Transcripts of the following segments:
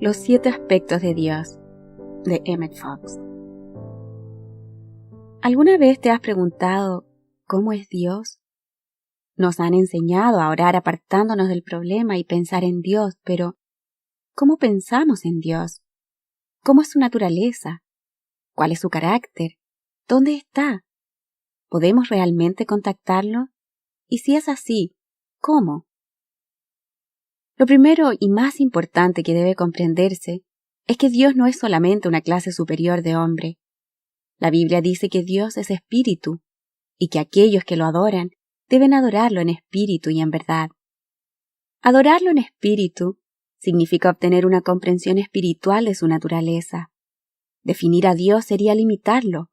Los 7 aspectos de Dios, de Emmett Fox. ¿Alguna vez te has preguntado cómo es Dios? Nos han enseñado a orar apartándonos del problema y pensar en Dios, pero ¿cómo pensamos en Dios? ¿Cómo es su naturaleza? ¿Cuál es su carácter? ¿Dónde está? ¿Podemos realmente contactarlo? Y si es así, ¿cómo? Lo primero y más importante que debe comprenderse es que Dios no es solamente una clase superior de hombre. La Biblia dice que Dios es espíritu y que aquellos que lo adoran deben adorarlo en espíritu y en verdad. Adorarlo en espíritu significa obtener una comprensión espiritual de su naturaleza. Definir a Dios sería limitarlo,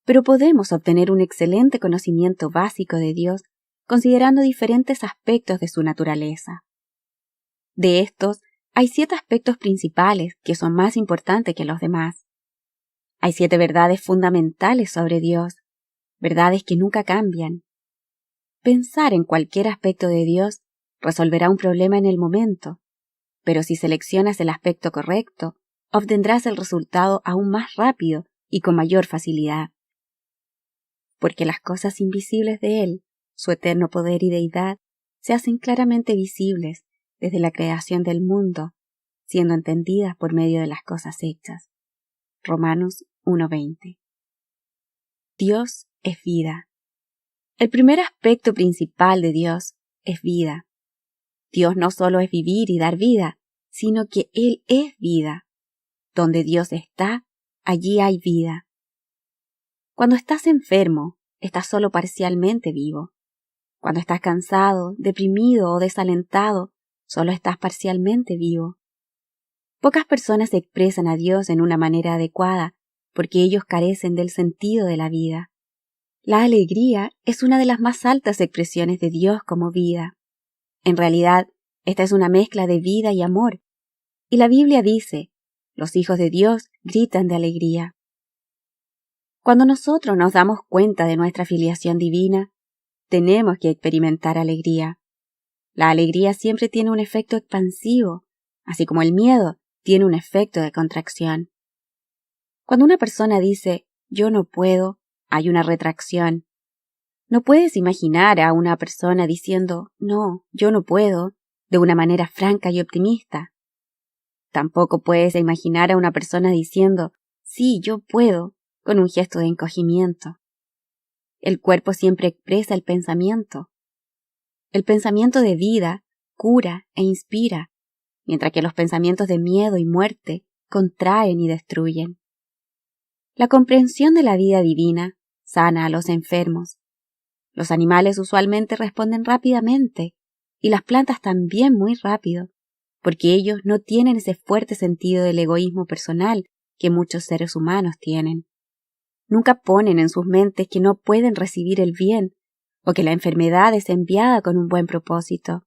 pero podemos obtener un excelente conocimiento básico de Dios considerando diferentes aspectos de su naturaleza. De estos, hay 7 aspectos principales que son más importantes que los demás. Hay 7 verdades fundamentales sobre Dios, verdades que nunca cambian. Pensar en cualquier aspecto de Dios resolverá un problema en el momento, pero si seleccionas el aspecto correcto, obtendrás el resultado aún más rápido y con mayor facilidad. Porque las cosas invisibles de Él, su eterno poder y deidad, se hacen claramente visibles desde la creación del mundo, siendo entendidas por medio de las cosas hechas. Romanos 1:20. Dios es vida. El primer aspecto principal de Dios es vida. Dios no solo es vivir y dar vida, sino que Él es vida. Donde Dios está, allí hay vida. Cuando estás enfermo, estás solo parcialmente vivo. Cuando estás cansado, deprimido o desalentado, solo estás parcialmente vivo. Pocas personas expresan a Dios en una manera adecuada porque ellos carecen del sentido de la vida. La alegría es una de las más altas expresiones de Dios como vida. En realidad, esta es una mezcla de vida y amor. Y la Biblia dice, los hijos de Dios gritan de alegría. Cuando nosotros nos damos cuenta de nuestra filiación divina, tenemos que experimentar alegría. La alegría siempre tiene un efecto expansivo, así como el miedo tiene un efecto de contracción. Cuando una persona dice, yo no puedo, hay una retracción. No puedes imaginar a una persona diciendo, no, yo no puedo, de una manera franca y optimista. Tampoco puedes imaginar a una persona diciendo, sí, yo puedo, con un gesto de encogimiento. El cuerpo siempre expresa el pensamiento. El pensamiento de vida cura e inspira, mientras que los pensamientos de miedo y muerte contraen y destruyen. La comprensión de la vida divina sana a los enfermos. Los animales usualmente responden rápidamente y las plantas también muy rápido, porque ellos no tienen ese fuerte sentido del egoísmo personal que muchos seres humanos tienen. Nunca ponen en sus mentes que no pueden recibir el bien o que la enfermedad es enviada con un buen propósito.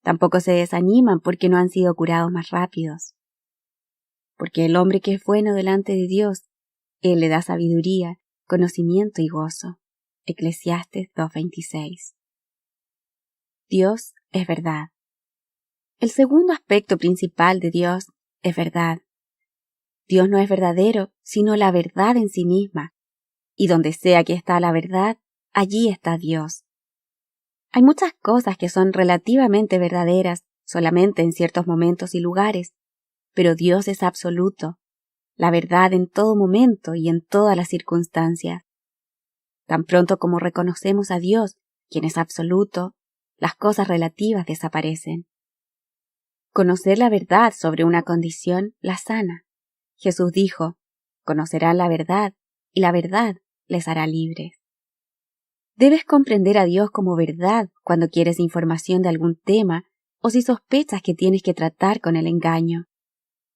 Tampoco se desaniman porque no han sido curados más rápidos. Porque el hombre que es bueno delante de Dios, Él le da sabiduría, conocimiento y gozo. Eclesiastes 2:26. Dios es verdad. El segundo aspecto principal de Dios es verdad. Dios no es verdadero, sino la verdad en sí misma. Y donde sea que está la verdad, allí está Dios. Hay muchas cosas que son relativamente verdaderas solamente en ciertos momentos y lugares, pero Dios es absoluto, la verdad en todo momento y en todas las circunstancias. Tan pronto como reconocemos a Dios, quien es absoluto, las cosas relativas desaparecen. Conocer la verdad sobre una condición la sana. Jesús dijo, conocerán la verdad y la verdad les hará libres. Debes comprender a Dios como verdad cuando quieres información de algún tema o si sospechas que tienes que tratar con el engaño.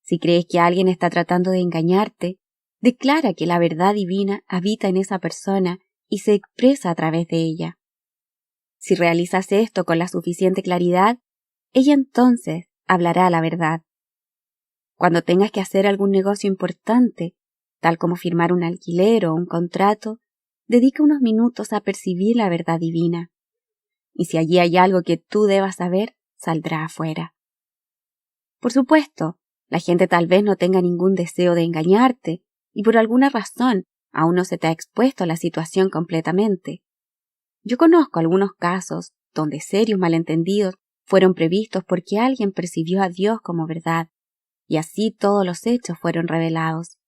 Si crees que alguien está tratando de engañarte, declara que la verdad divina habita en esa persona y se expresa a través de ella. Si realizas esto con la suficiente claridad, ella entonces hablará la verdad. Cuando tengas que hacer algún negocio importante, tal como firmar un alquiler o un contrato, dedica unos minutos a percibir la verdad divina. Y si allí hay algo que tú debas saber, saldrá afuera. Por supuesto, La gente tal vez no tenga ningún deseo de engañarte y por alguna razón aún no se te ha expuesto a la situación completamente. Yo conozco algunos casos donde serios malentendidos fueron previstos porque alguien percibió a Dios como verdad, y así todos los hechos fueron revelados.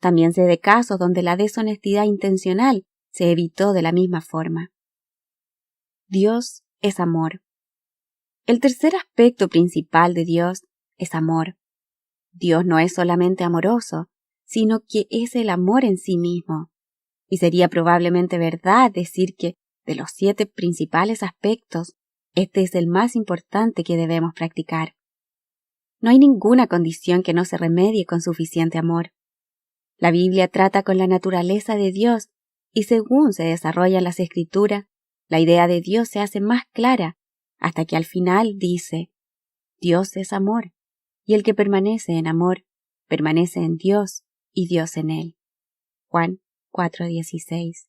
También sé de casos donde la deshonestidad intencional se evitó de la misma forma. Dios es amor. El tercer aspecto principal de Dios es amor. Dios no es solamente amoroso, sino que es el amor en sí mismo. Y sería probablemente verdad decir que, de los 7 principales aspectos, este es el más importante que debemos practicar. No hay ninguna condición que no se remedie con suficiente amor. La Biblia trata con la naturaleza de Dios y según se desarrollan las Escrituras, la idea de Dios se hace más clara hasta que al final dice, Dios es amor, y el que permanece en amor, permanece en Dios y Dios en él. Juan 4:16.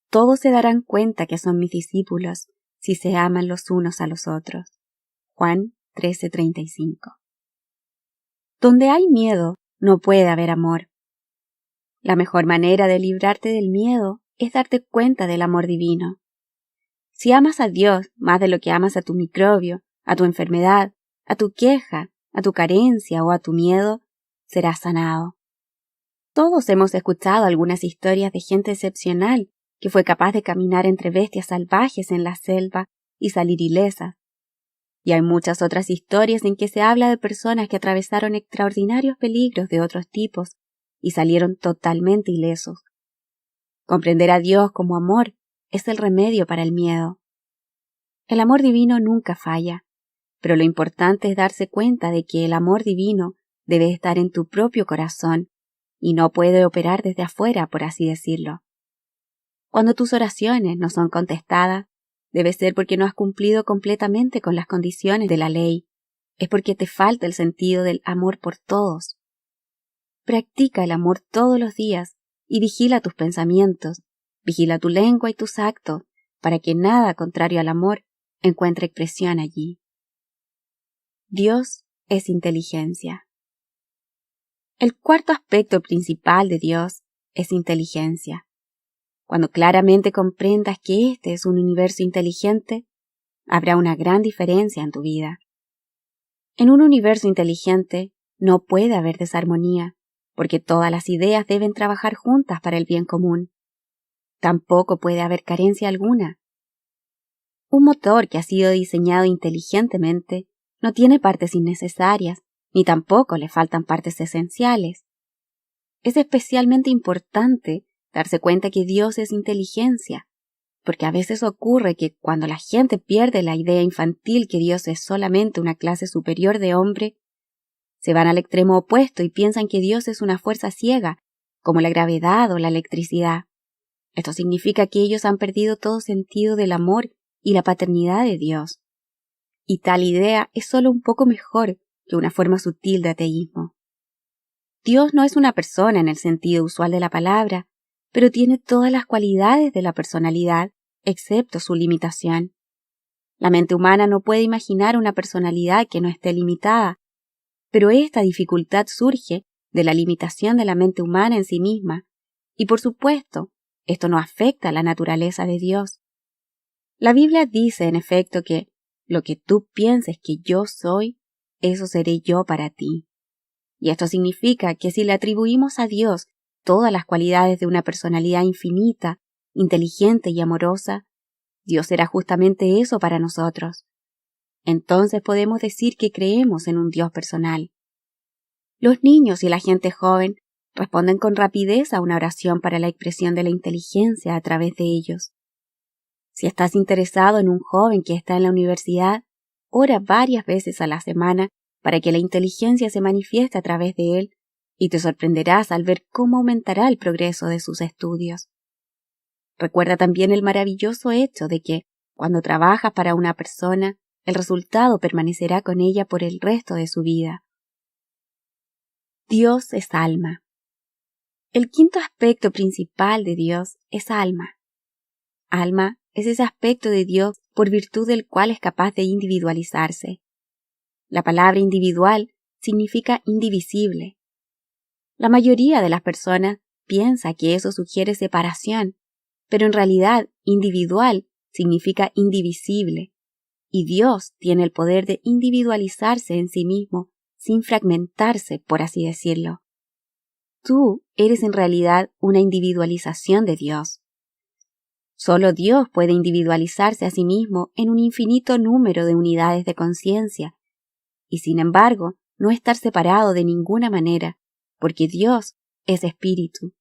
Todos se darán cuenta que son mis discípulos si se aman los unos a los otros. Juan 13:35. Donde hay miedo, no puede haber amor. La mejor manera de librarte del miedo es darte cuenta del amor divino. Si amas a Dios más de lo que amas a tu microbio, a tu enfermedad, a tu queja, a tu carencia o a tu miedo, serás sanado. Todos hemos escuchado algunas historias de gente excepcional que fue capaz de caminar entre bestias salvajes en la selva y salir ilesas. Y hay muchas otras historias en que se habla de personas que atravesaron extraordinarios peligros de otros tipos y salieron totalmente ilesos. Comprender a Dios como amor es el remedio para el miedo. El amor divino nunca falla, pero lo importante es darse cuenta de que el amor divino debe estar en tu propio corazón y no puede operar desde afuera, por así decirlo. Cuando tus oraciones no son contestadas, debe ser porque no has cumplido completamente con las condiciones de la ley. Es porque te falta el sentido del amor por todos. Practica el amor todos los días y vigila tus pensamientos, vigila tu lengua y tus actos, para que nada contrario al amor encuentre expresión allí. Dios es inteligencia. El cuarto aspecto principal de Dios es inteligencia. Cuando claramente comprendas que este es un universo inteligente, habrá una gran diferencia en tu vida. En un universo inteligente no puede haber desarmonía, porque todas las ideas deben trabajar juntas para el bien común. Tampoco puede haber carencia alguna. Un motor que ha sido diseñado inteligentemente no tiene partes innecesarias, ni tampoco le faltan partes esenciales. Es especialmente importante darse cuenta que Dios es inteligencia, porque a veces ocurre que cuando la gente pierde la idea infantil que Dios es solamente una clase superior de hombre, se van al extremo opuesto y piensan que Dios es una fuerza ciega, como la gravedad o la electricidad. Esto significa que ellos han perdido todo sentido del amor y la paternidad de Dios. Y tal idea es solo un poco mejor que una forma sutil de ateísmo. Dios no es una persona en el sentido usual de la palabra, pero tiene todas las cualidades de la personalidad, excepto su limitación. La mente humana no puede imaginar una personalidad que no esté limitada, pero esta dificultad surge de la limitación de la mente humana en sí misma, y por supuesto, esto no afecta a la naturaleza de Dios. La Biblia dice, en efecto, que lo que tú pienses que yo soy, eso seré yo para ti. Y esto significa que si le atribuimos a Dios todas las cualidades de una personalidad infinita, inteligente y amorosa, Dios será justamente eso para nosotros. Entonces podemos decir que creemos en un Dios personal. Los niños y la gente joven responden con rapidez a una oración para la expresión de la inteligencia a través de ellos. Si estás interesado en un joven que está en la universidad, ora varias veces a la semana para que la inteligencia se manifieste a través de él y te sorprenderás al ver cómo aumentará el progreso de sus estudios. Recuerda también el maravilloso hecho de que, cuando trabajas para una persona, el resultado permanecerá con ella por el resto de su vida. Dios es alma. El quinto aspecto principal de Dios es alma. Alma es ese aspecto de Dios por virtud del cual es capaz de individualizarse. La palabra individual significa indivisible. La mayoría de las personas piensa que eso sugiere separación, pero en realidad individual significa indivisible, y Dios tiene el poder de individualizarse en sí mismo sin fragmentarse, por así decirlo. Tú eres en realidad una individualización de Dios. Solo Dios puede individualizarse a sí mismo en un infinito número de unidades de conciencia, y sin embargo no estar separado de ninguna manera, porque Dios es espíritu.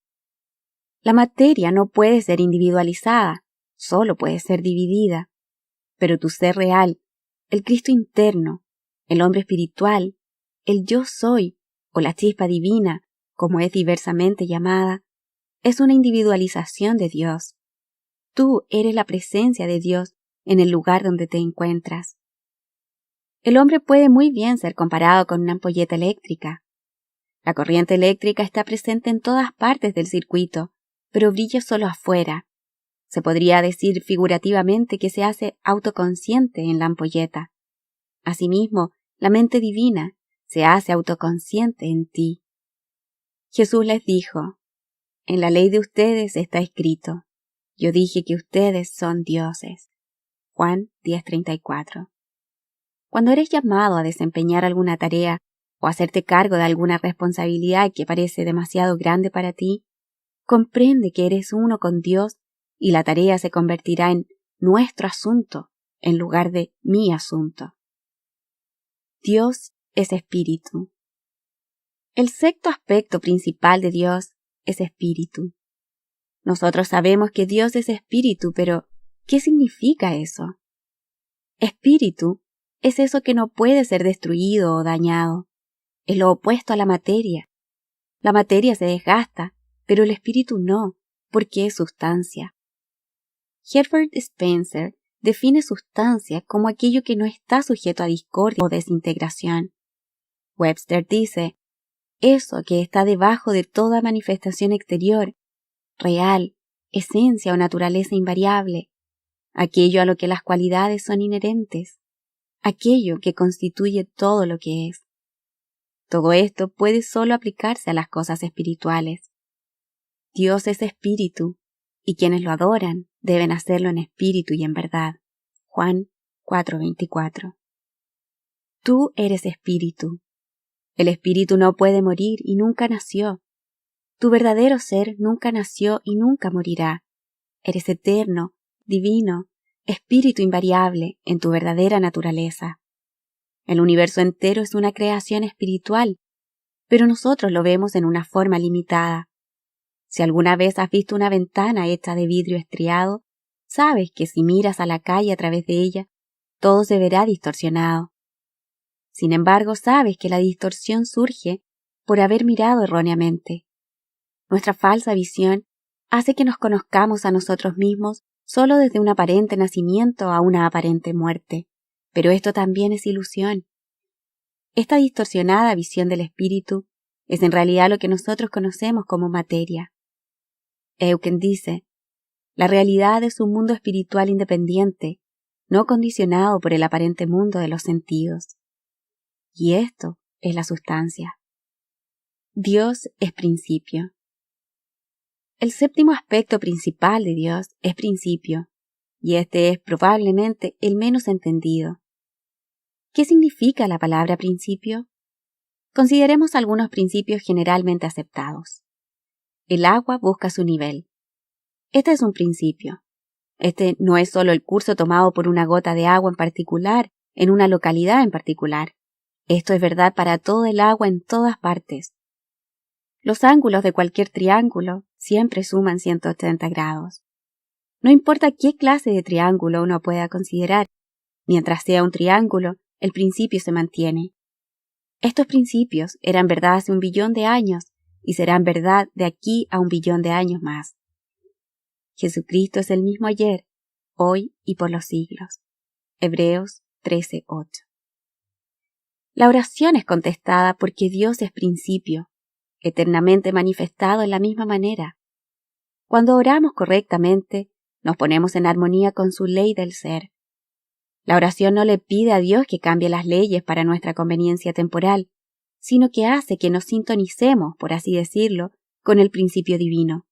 La materia no puede ser individualizada, solo puede ser dividida, pero tu ser real, el Cristo interno, el hombre espiritual, el yo soy o la chispa divina, como es diversamente llamada, es una individualización de Dios. Tú eres la presencia de Dios en el lugar donde te encuentras. El hombre puede muy bien ser comparado con una ampolleta eléctrica. La corriente eléctrica está presente en todas partes del circuito, pero brilla solo afuera. Se podría decir figurativamente que se hace autoconsciente en la ampolleta. Asimismo, la mente divina se hace autoconsciente en ti. Jesús les dijo, en la ley de ustedes está escrito, yo dije que ustedes son dioses. Juan 10:34. Cuando eres llamado a desempeñar alguna tarea o hacerte cargo de alguna responsabilidad que parece demasiado grande para ti, comprende que eres uno con Dios y la tarea se convertirá en nuestro asunto en lugar de mi asunto. Dios es espíritu. El sexto aspecto principal de Dios es espíritu. Nosotros sabemos que Dios es espíritu, pero ¿qué significa eso? Espíritu es eso que no puede ser destruido o dañado. Es lo opuesto a la materia. La materia se desgasta, pero el espíritu no, porque es sustancia. Herbert Spencer define sustancia como aquello que no está sujeto a discordia o desintegración. Webster dice, eso que está debajo de toda manifestación exterior, real, esencia o naturaleza invariable, aquello a lo que las cualidades son inherentes, aquello que constituye todo lo que es. Todo esto puede solo aplicarse a las cosas espirituales. Dios es espíritu, y quienes lo adoran deben hacerlo en espíritu y en verdad. Juan 4:24. Tú eres espíritu. El espíritu no puede morir y nunca nació. Tu verdadero ser nunca nació y nunca morirá. Eres eterno, divino, espíritu invariable en tu verdadera naturaleza. El universo entero es una creación espiritual, pero nosotros lo vemos en una forma limitada. Si alguna vez has visto una ventana hecha de vidrio estriado, sabes que si miras a la calle a través de ella, todo se verá distorsionado. Sin embargo, sabes que la distorsión surge por haber mirado erróneamente. Nuestra falsa visión hace que nos conozcamos a nosotros mismos solo desde un aparente nacimiento a una aparente muerte, pero esto también es ilusión. Esta distorsionada visión del espíritu es en realidad lo que nosotros conocemos como materia. Eucken dice, la realidad es un mundo espiritual independiente, no condicionado por el aparente mundo de los sentidos. Y esto es la sustancia. Dios es principio. El séptimo aspecto principal de Dios es principio, y este es probablemente el menos entendido. ¿Qué significa la palabra principio? Consideremos algunos principios generalmente aceptados. El agua busca su nivel. Este es un principio. Este no es solo el curso tomado por una gota de agua en particular, en una localidad en particular. Esto es verdad para todo el agua en todas partes. Los ángulos de cualquier triángulo siempre suman 180 grados. No importa qué clase de triángulo uno pueda considerar, mientras sea un triángulo, el principio se mantiene. Estos principios eran verdad hace 1 billón de años y serán verdad de aquí a 1 billón de años más. Jesucristo es el mismo ayer, hoy y por los siglos. Hebreos 13:8. La oración es contestada porque Dios es principio, eternamente manifestado en la misma manera. Cuando oramos correctamente, nos ponemos en armonía con su ley del ser. La oración no le pide a Dios que cambie las leyes para nuestra conveniencia temporal, sino que hace que nos sintonicemos, por así decirlo, con el principio divino.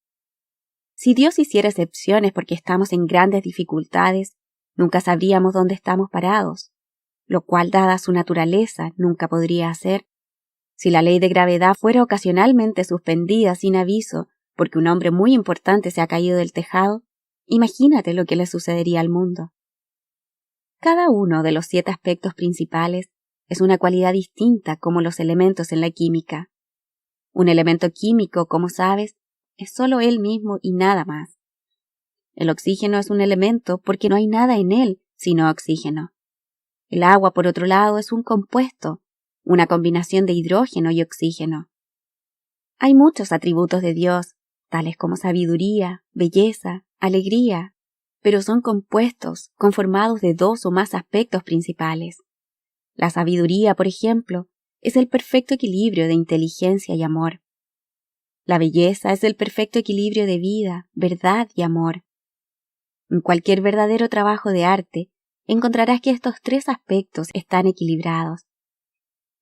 Si Dios hiciera excepciones porque estamos en grandes dificultades, nunca sabríamos dónde estamos parados, lo cual, dada su naturaleza, nunca podría hacer. Si la ley de gravedad fuera ocasionalmente suspendida sin aviso porque un hombre muy importante se ha caído del tejado, imagínate lo que le sucedería al mundo. Cada uno de los 7 aspectos principales es una cualidad distinta como los elementos en la química. Un elemento químico, como sabes, es solo él mismo y nada más. El oxígeno es un elemento porque no hay nada en él sino oxígeno. El agua, por otro lado, es un compuesto, una combinación de hidrógeno y oxígeno. Hay muchos atributos de Dios, tales como sabiduría, belleza, alegría, pero son compuestos conformados de 2 o más aspectos principales. La sabiduría, por ejemplo, es el perfecto equilibrio de inteligencia y amor. La belleza es el perfecto equilibrio de vida, verdad y amor. En cualquier verdadero trabajo de arte, encontrarás que estos 3 aspectos están equilibrados.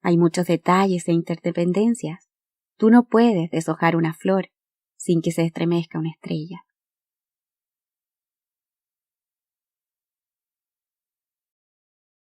Hay muchos detalles e interdependencias. Tú no puedes deshojar una flor sin que se estremezca una estrella.